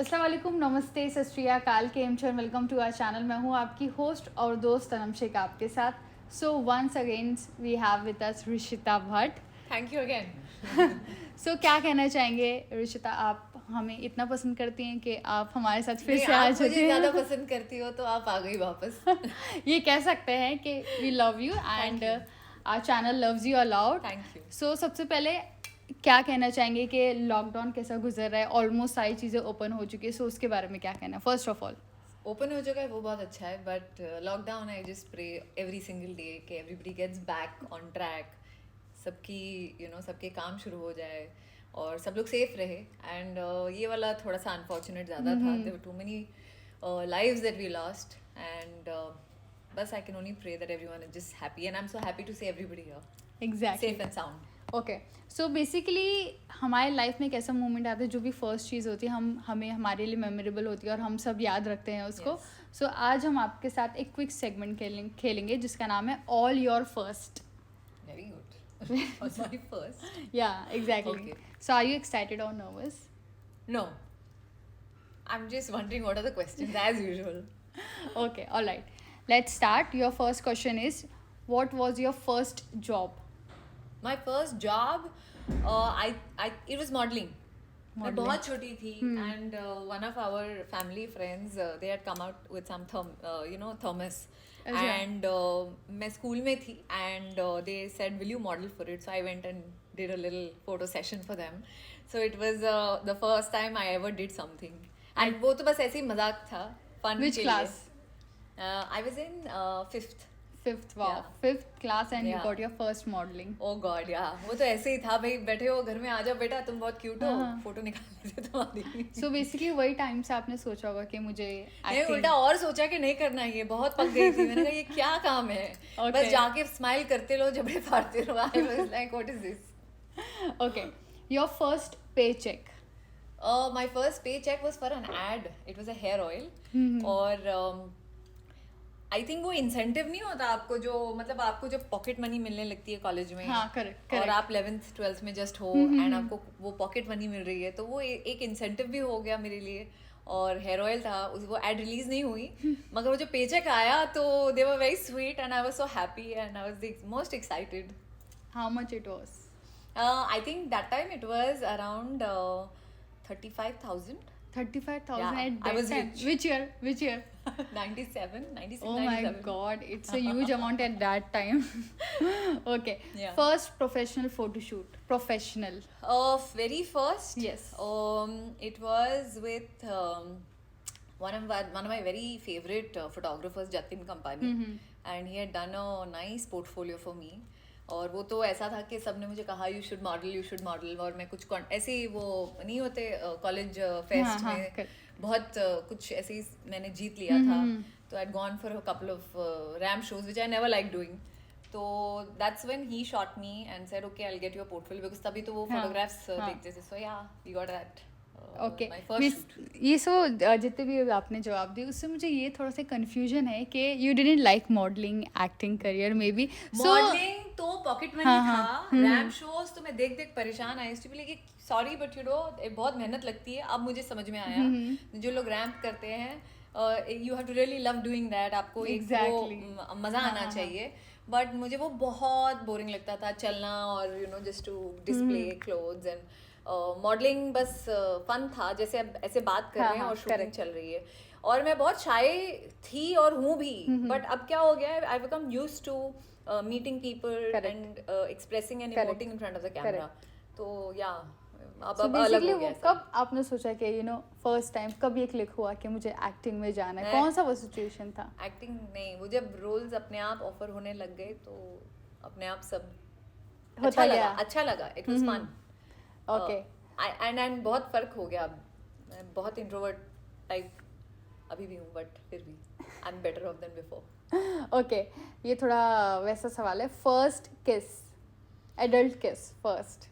अस्सलाम वालेकुम, नमस्ते, सत श्री अकाल, केम छो, वेलकम टू आवर चैनल। मैं हूँ आपकी होस्ट और दोस्त तनम शेख आपके साथ। So once again we have with us Rishita Bhatt. Thank you again. So क्या कहना चाहेंगे ऋषिता, आप हमें इतना पसंद करती हैं कि आप हमारे साथ फिर नहीं, से आ आप मुझे चुके ज़्यादा हैं। पसंद करती हो तो आप आ गई वापस। ये कह सकते हैं कि we love you and you. Our channel loves you a lot. Thank you. So सबसे पहले क्या कहना चाहेंगे कि लॉकडाउन कैसा गुजर रहा है? ऑलमोस्ट सारी चीज़ें ओपन हो चुकी है, सो उसके बारे में क्या कहना है फर्स्ट ऑफ ऑल? ओपन हो चुका है वो बहुत अच्छा है, but lockdown I just pray every single day कि everybody gets back on track, सबकी सबके काम शुरू हो जाए और सब लोग सेफ रहे। एंड ये वाला थोड़ा सा अनफॉर्चुनेट ज़्यादा था। There were too many lives that we lost, and बस I can only pray that everyone is just happy, and I'm so happy to see everybody here exactly. safe and sound. Okay, so basically हमारे life में एक ऐसा moment आता है जो भी first चीज़ होती है हमें हमारे लिए मेमोरेबल होती है और हम सब याद रखते हैं उसको। Yes. सो आज हम आपके साथ एक क्विक सेगमेंट खेलेंगे जिसका नाम है all your first. Very good. Was my first. Yeah exactly. Okay. So are you excited और nervous? No. I'm just wondering what are the questions as usual. Okay, all right. Let's start. Your first question is, what was your first job? My first job, it was modeling. मैं Modeling. बहुत छोटी थी and one of our family friends they had come out with some thermos अच्छा. and मैं school में थी and they said will you model for it, so I went and did a little photo session for them. So it was the first time I ever did something and वो तो बस ऐसे ही मजाक था, fun Which के class? लिए. I was in fifth. Fifth, wow. Yeah. Fifth class and you Yeah. got your first modeling. Oh God या वो तो ऐसे ही था भाई, बैठे हो घर में, आ जाओ बेटा तुम बहुत क्यूट हो, हाँ. फोटो निकाल लेते तुम्हारी. So basically वही टाइम से आपने सोचा होगा कि मुझे नहीं, acting. उल्टा और सोचा कि नहीं करना है, ये बहुत पक गई थी. मैंने कहा ये क्या काम है, Okay. बस जाके स्माइल करते रहो, जबड़े फाड़ते रहो. I was like what is this. Okay. Your first paycheck. My first paycheck was for an ad. It was a hair oil. और आई थिंक वो इंसेंटिव नहीं होता आपको, जो मतलब आपको जब पॉकेट मनी मिलने लगती है कॉलेज में. हाँ, correct. और आप 11th 12th में जस्ट हो एंड आपको वो पॉकेट मनी मिल रही है, तो वो एक इंसेंटिव भी हो गया मेरे लिए. और हेयर ऑयल था, वो एड रिलीज नहीं हुई, मगर वो जो पेचेक आया तो they were very sweet and I was so happy and I was the most excited. How much it was? I think that time it was around 35,000. 35,000 Yeah, at I that was time. rich. Which year? Which year? 97, 96, Oh 97. my god, it's a huge amount at that time. Okay. Yeah. First professional photo shoot. Professional. Very first. Yes. It was with one of my very favorite photographers, Jatin Kampani, and he had done a nice portfolio for me. और वो तो ऐसा था कि सबने मुझे कहा you should model, और मैं कुछ ऐसे ही वो नहीं होते कॉलेज फेस्ट हाँ, में correct. बहुत कुछ ऐसे ही मैंने जीत लिया था. तो I had gone for a couple of ramp shows which I never like doing. तो that's when he shot me and said okay I will get your portfolio, because तभी तो वो हाँ, फोटोग्राफ्स हाँ. देखते थे. So yeah we got that. Okay. My first shoot. ये so जितने भी आपने जवाब दिए उससे मुझे ये थोड़ा सा कंफ्यूजन है कि you didn't like modelling acting career may be. Modelling तो पॉकेट मनी हाँ, था. हाँ. रैम शोज तो मैं देख देख परेशान आई. To be like sorry but you know बहुत मेहनत लगती है. अब मुझे समझ में आया जो लोग रैम्प करते हैं you have to really love doing that. आपको एक Exactly. वो मजा आना हाँ. चाहिए. बट मुझे वो बहुत बोरिंग लगता था चलना और you know just to display clothes and modelling बस फन था. जैसे अब ऐसे बात कर हाँ, रहे हैं हाँ, और शूटिंग correct. चल रही है और मैं बहुत शाय थी और हूँ भी. बट अब क्या हो गया है, I become used to meeting people Correct. And expressing and Correct. Emoting in front of the camera. तो या अब So अब अलग basically हो वो गया. कब आपने सोचा कि फर्स्ट टाइम कब ये क्लिक हुआ कि मुझे एक्टिंग में जाना है? मैं- कौन सा वो सिचुएशन था? एक्टिंग नहीं, वो जब रोल्स अपने आप ऑफर होने लग गए तो अपने आप सब होता गया. अच्छा लगा. It was fun. Okay. And बहुत फर्क हो गया. अब मैं बहुत इंट्रोवर्ट टाइप अभी भी हूँ, बट फिर भी I am better off than before. Okay, ये थोड़ा वैसा सवाल है. First kiss, adult kiss first.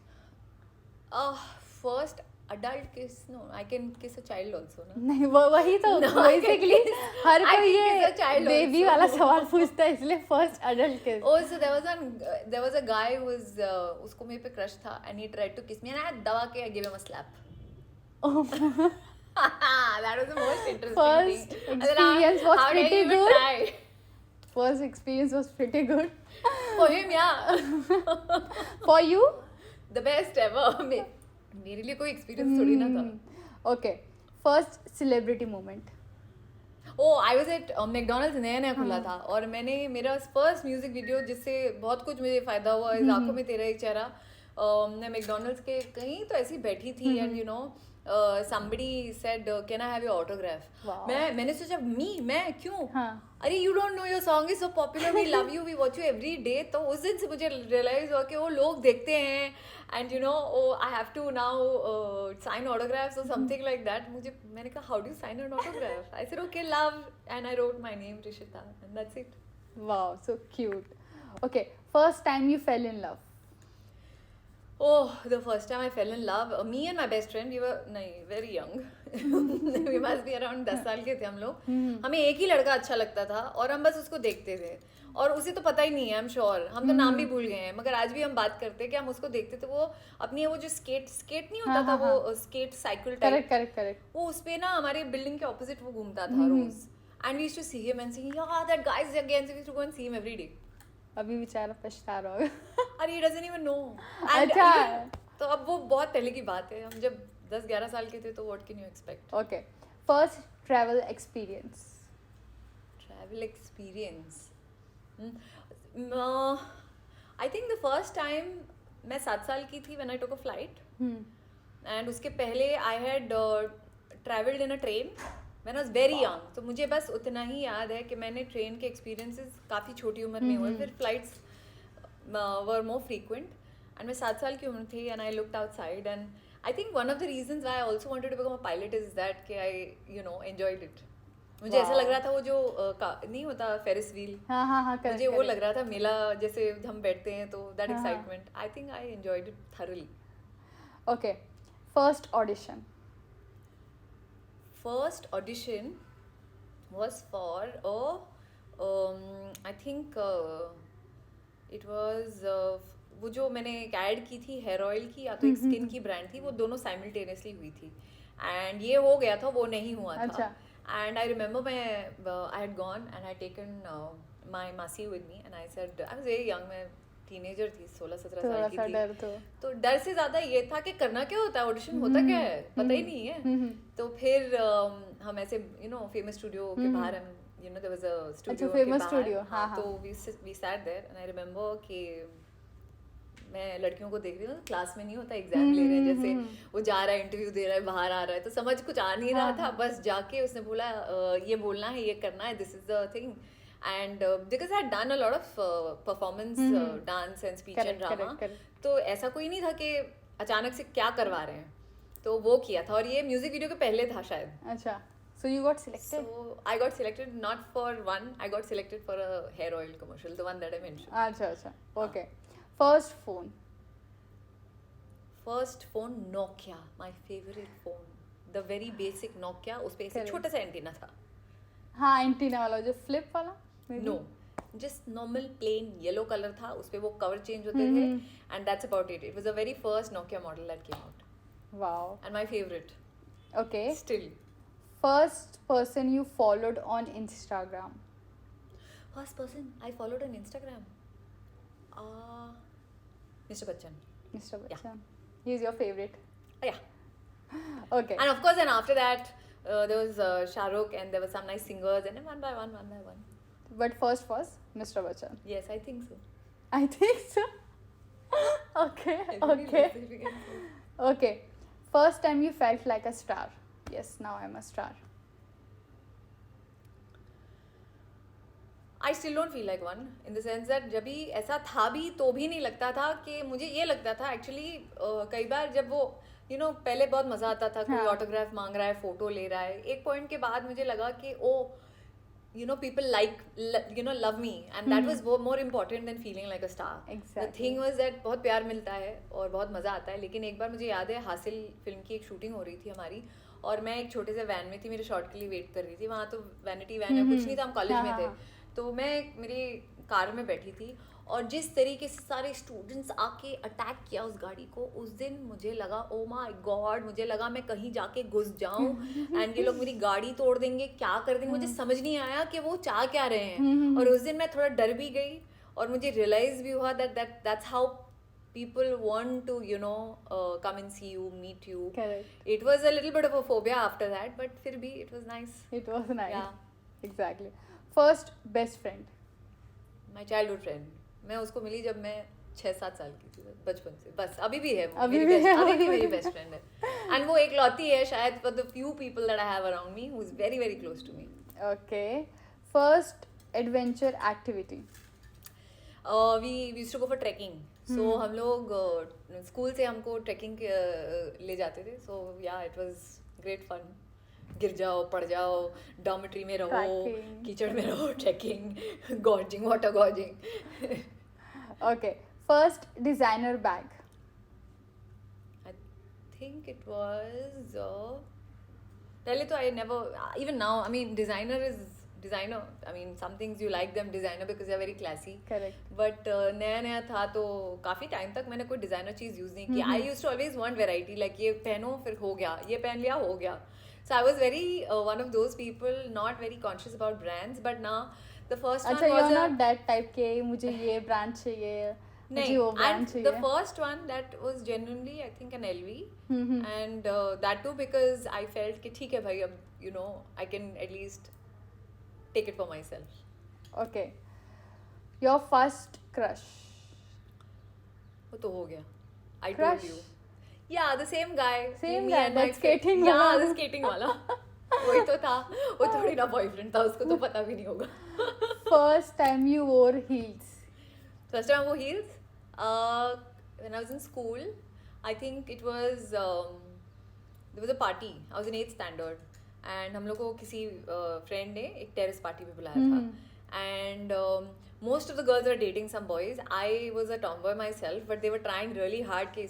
First adult kiss, no, I can kiss a child also, no? नहीं वो वही तो No, I can basically kiss- her I कोई can kiss a ये child बेबी also. वाला सवाल पूछता है, इसलिए फर्स्ट एडल्ट किस. Oh, so there was a guy who was उसको मेरे पे क्रश था and he tried to kiss me and I had दबा के I gave him a slap. That was the most interesting First thing. experience was How dare pretty you even good. try? First experience was pretty good. For him, yeah. For you? The best ever. मेरे लिए कोई experience थोड़ी ना था. Okay. First celebrity moment. I was at McDonald's नया नया खुला था और मैंने मेरा फर्स्ट म्यूजिक वीडियो जिससे बहुत कुछ मुझे फायदा हुआ इस आंखों में तेरा एक चेहरा मैं मैकडोनल्ड्स के कहीं तो ऐसी बैठी थी and you know somebody said can I have your autograph मैंने सोचा मैं क्यों अरे you don't know your song is so popular we love you we watch you every day तो उस दिन से मुझे रियलाइज हुआ कि वो लोग देखते हैं and you know I have to now sign autographs or something like that मैंने कहा how do you sign an autograph I said okay love and I wrote my name Rishita and that's it. Wow, so cute. Okay, first time you fell in love. Oh, the first time I fell in love, me and my best friend, we were very young. We must be around 10 साल के थे हम लोग. हमें एक ही लड़का अच्छा लगता था और हम बस उसको देखते थे और उसे तो पता ही नहीं है आई एम श्योर हम तो नाम भी भूल गए हैं मगर आज भी हम बात करते हैं कि हम उसको देखते थे वो अपनी वो जो स्केट नहीं होता था वो स्केट साइकिल टाइप करेक्ट वो उस पे ना हमारे बिल्डिंग के ऑपोजिट वो घूमता था रोज and we used to see him and say यार that guy is again so we used to go and see him every day. अभी बेचारा पछता रहा होगा. अरे he doesn't even know. अच्छा. तो अब वो बहुत पहले की बात है हम जब 10-11 साल के थे तो what can you expect? Okay. First travel experience. Travel experience. I think the first time मैं 7 साल की थी when I took a flight. And उसके पहले I had traveled in a train. when I was very young तो मुझे बस उतना ही याद है कि मैंने ट्रेन के एक्सपीरियंसेस काफ़ी छोटी उम्र में हुए फिर flights were more frequent and मैं 7 साल की उम्र थी and I looked outside and I think one of the reasons why I also wanted to become a pilot is that कि I you know enjoyed it मुझे ऐसा लग रहा था वो जो नहीं होता फेरिस व्हील मुझे वो लग रहा था मेला जैसे हम बैठते हैं तो that excitement I think I enjoyed it thoroughly. Okay. First audition. First audition was for I think it was वो जो मैंने एक ऐड की थी हेयर ऑयल की या तो एक स्किन की ब्रांड थी वो दोनों साइमल्टेनियसली हुई थी एंड ये हो गया था वो नहीं हुआ था एंड आई रिमेम्बर मैं I had gone and I taken my मासी with me and I said I was very young मैं टीनेजर थी 16-17 साल की थी तो डर से ज्यादा ये था कि करना क्या होता है ऑडिशन होता क्या है पता ही नहीं है तो फिर हम ऐसे यू नो फेमस स्टूडियो के बाहर हम you know there was a studio के बाहर तो we sat there and I remember कि मैं लड़कियों को देख रही हूँ क्लास में नहीं होता एग्जाम ले रहे हैं जैसे वो जा रहा है इंटरव्यू दे रहा है बाहर आ रहा है तो समझ कुछ आ नहीं रहा था बस जाके उसने बोला ये बोलना है ये करना है this is the thing. And because I had done a lot of performance dance and speech and drama तो ऐसा कोई नहीं था कि अचानक से क्या करवा रहे हैं तो वो किया था और ये म्यूजिक वीडियो के पहले था शायद. अच्छा. So you got selected? So I got selected not for one I got selected for a hair oil commercial the one that I mentioned. अच्छा. Okay. First phone Nokia my favorite phone the very basic Nokia उस पे एक छोटा सा antenna था. हाँ antenna वाला जो फ्लिप वाला know just normal plain yellow colour था उस पे वो कवर चेंज होते थे and that's about it was a very first Nokia model that came out. Wow. And my favourite. Okay. Still. First person you followed on Instagram. First person I followed on Instagram Mr. Bachchan. He is your favorite? Yeah. Okay. And of course and after that there was Shah Rukh and there were some nice singers and then one by one. But first was Mr. Bachchan. Yes, I think so. I think so. Okay. Okay. First time you felt like a star. Yes, now I'm a star. I still don't feel like one in the sense that जब भी ऐसा था भी तो भी नहीं लगता था कि मुझे ये लगता था एक्चुअली कई बार जब वो यू नो पहले बहुत मजा आता था कोई ऑटोग्राफ मांग रहा है फोटो ले रहा है एक पॉइंट के बाद मुझे लगा कि ओ you know people like you know love me and that was more important than feeling like a star. Exactly. The thing was that बहुत प्यार मिलता है और बहुत मज़ा आता है लेकिन एक बार मुझे याद है हासिल फिल्म की एक शूटिंग हो रही थी हमारी और मैं एक छोटे से वैन में थी मेरे शॉट के लिए वेट कर रही थी वहाँ तो वैनिटी वैन या कुछ नहीं था हम कॉलेज में थे तो मैं मेरी कार में बैठी थी और जिस तरीके से सारे स्टूडेंट्स आके अटैक किया उस गाड़ी को, उस दिन मुझे लगा ओ माय गॉड, मुझे लगा मैं कहीं जाके घुस जाऊं एंड ये लोग मेरी गाड़ी तोड़ देंगे, क्या कर देंगे, मुझे समझ नहीं आया कि वो चाह क्या रहे हैं। और उस दिन मैं थोड़ा डर भी गई और मुझे रियलाइज भी हुआ that's how people want to come and see you, meet you. Correct. It was a little bit of a phobia after that, but फिर भी it was nice. It was nice. Yeah. Exactly. First best friend. My childhood friend. मैं उसको मिली जब मैं 6-7 साल की थी, बचपन से, बस अभी भी है वो, अभी मेरी भी है। अभी भी मेरी बेस्ट फ्रेंड है एंड वो एक लौती है शायद for the few people that I have around me who is very very close to me. Okay. First adventure activity. We used to go for trekking. So हम लोग स्कूल से हमको trekking ले जाते थे. So yeah, it was great fun. गिर जाओ, पड़ जाओ, डॉर्मेट्री में रहो, कीचड़ में रहो, trekking, gorging, water gorging. Okay. First designer bag. I think it was पहले तो I never, even now, I mean designer is designer. I mean some things you like them designer because they are very classy. Correct. But नया नया था तो काफ़ी time तक मैंने कोई डिज़ाइनर चीज़ यूज़ नहीं की. I used to always want variety, like ये पहनो फिर हो गया, ये पहन लिया हो गया. So I was very one of those people not very conscious about brands, but now the first one अच्छा, was you're not that type के मुझे ये brand चाहिए, मुझे वो brand and चाहिए. the first one that was genuinely I think an LV, and that too because I felt कि ठीक है भाई, अब I can at least take it for myself. Okay. Your first crush. वो तो हो गया. I Crush? told you. Yeah, the same guy. Same Me guy, and but my skating friend. Yeah, वाला. the skating वाला. वही तो था. वो थोड़ी ना बॉयफ्रेंड था, उसको तो पता भी नहीं होगा. First time you wore heels. First time I wore heels. When I was in school, I think it was there was a party. I was in 8th standard. And हम लोग को किसी फ्रेंड ने एक टेरेस पार्टी पे बुलाया था. And most of the girls were dating some boys. I was a tomboy myself, but they were trying really hard कि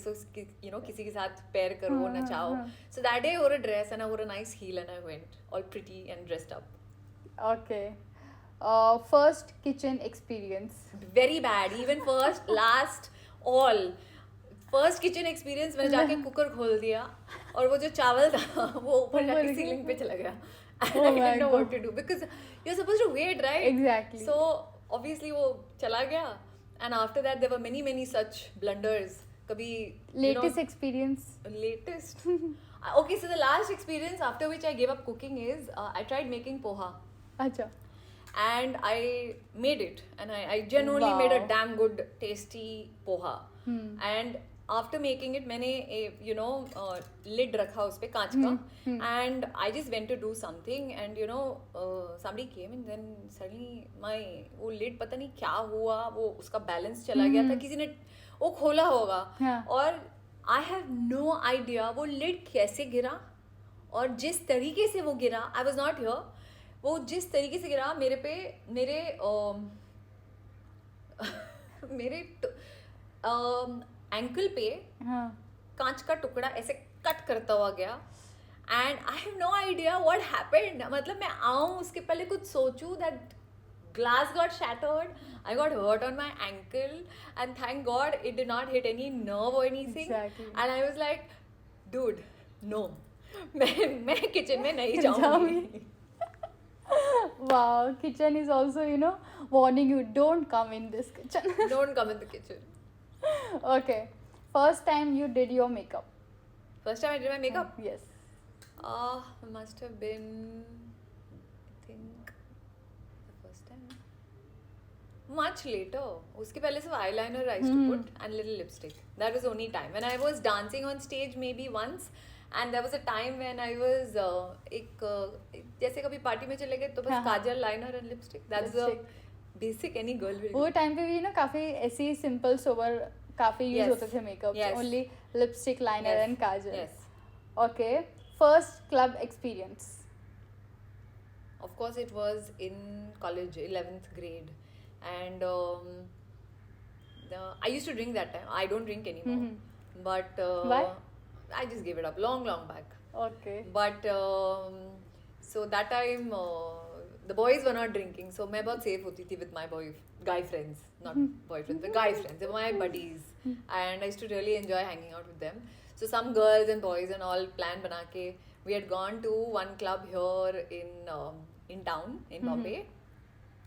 किसी के साथ pair करो, नचाओ. So that day I wore a dress and I wore a nice heel and I went all pretty and dressed up. Okay. First kitchen experience. Very bad. Even first, last, all. First kitchen experience मैंने जाके cooker खोल दिया और वो जो चावल था वो ऊपर जाके सीलिंग पे चला गया. I didn't know what to do because you're supposed to wait, right? Exactly. So obviously वो चला गया and after that there were many such blunders. कभी latest experience. Latest. Okay, so the last experience after which I gave up cooking is I tried making poha. अच्छा. And I made it and I genuinely made a damn good tasty poha. And after making it मैंने lid रखा उस पे कांच का and I just went to do something and somebody came and then suddenly my वो lid पता नहीं क्या हुआ, वो उसका balance चला गया था, किसी ने वो खोला होगा और I have no idea वो lid कैसे गिरा और जिस तरीके से वो गिरा, I was not here, वो जिस तरीके से गिरा मेरे पे मेरे एंकल पे कांच का टुकड़ा ऐसे कट करता हुआ गया and I have no idea what happened. मतलब मैं आऊँ उसके पहले कुछ सोचूं that glass got shattered, I got hurt on my ankle and thank God it did not hit any nerve or anything. Exactly. And I was like, dude, no, मैं kitchen में नहीं जाऊँगी. Wow, kitchen is also warning you, don't come in this kitchen. Don't come in the kitchen. Okay. First time you did your makeup. First time I did my makeup? Yes. Must have been, I think, the first time. Much later. उसके पहले सिर्फ eyeliner I used to put and little lipstick. That was the only time. When I was dancing on stage maybe once and there was a time when I was जैसे कभी party में चले गए तो बस काजल, liner and lipstick. That's the basic any girl will do. वो time पे भी काफी ऐसी सिंपल सोबर काफी यूज होते थे makeup. Only lipstick, liner and Kajal. Yes. Okay. First club experience. Of course it was in college, 11th grade, and I used to drink that time. I don't drink anymore. But why? I just gave it up long back. Okay. But so that time the boys were not drinking, so मैं बहुत safe होती थी with my guy friends, not boyfriends, but guy friends. They were my buddies, and I used to really enjoy hanging out with them. So some girls and boys and all plan बना के we had gone to one club here in town in Bombay,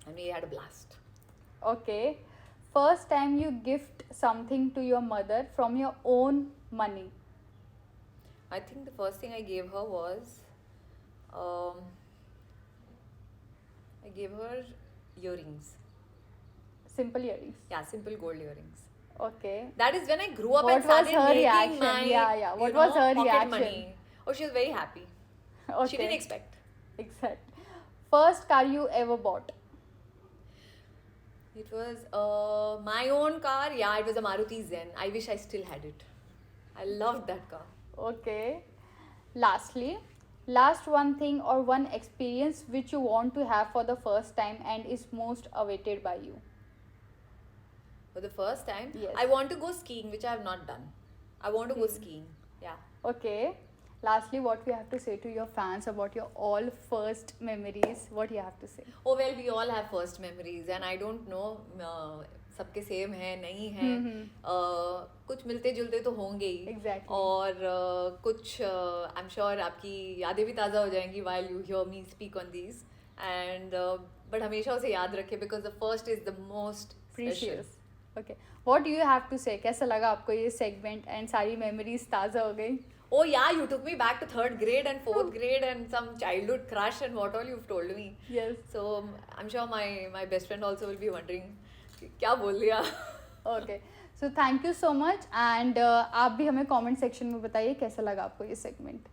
and we had a blast. Okay. First time you gift something to your mother from your own money. I think the first thing I gave her was I gave her earrings. Simple earrings. Yeah, simple gold earrings. Okay. That is when I grew up What and started was her making reaction? my Yeah. What was her pocket reaction? money. Oh, she was very happy. Okay. She didn't expect. Exact. First car you ever bought. It was my own car. Yeah, it was a Maruti Zen. I wish I still had it. I loved that car. Okay. Lastly, last one thing or one experience which you want to have for the first time and is most awaited by you. For the first time, Yes. I want to go skiing, which I have not done. I want to go skiing. Yeah. Okay. Lastly, what we have to say to your fans about your all first memories? What you have to say? Oh well, we all have first memories, and I don't know सबके same है नहीं है. कुछ मिलते जुलते तो होंगे ही. Exactly. और कुछ आई एम श्योर आपकी यादें भी ताज़ा हो जाएंगी while you hear me speak on these, and but हमेशा उसे याद रखें because the first is the most Precious. special. Okay. What do you have to say? कैसा लगा आपको ये segment and सारी memories ताज़ा हो गई? Oh yeah, you took me back to 3rd grade and 4th grade and some childhood crush and what all you've told me. Yes. So I'm sure my best friend also will be wondering क्या बोल दिया. Okay. So thank you so much and आप भी हमें comment section में बताइए कैसा लगा आपको ये segment.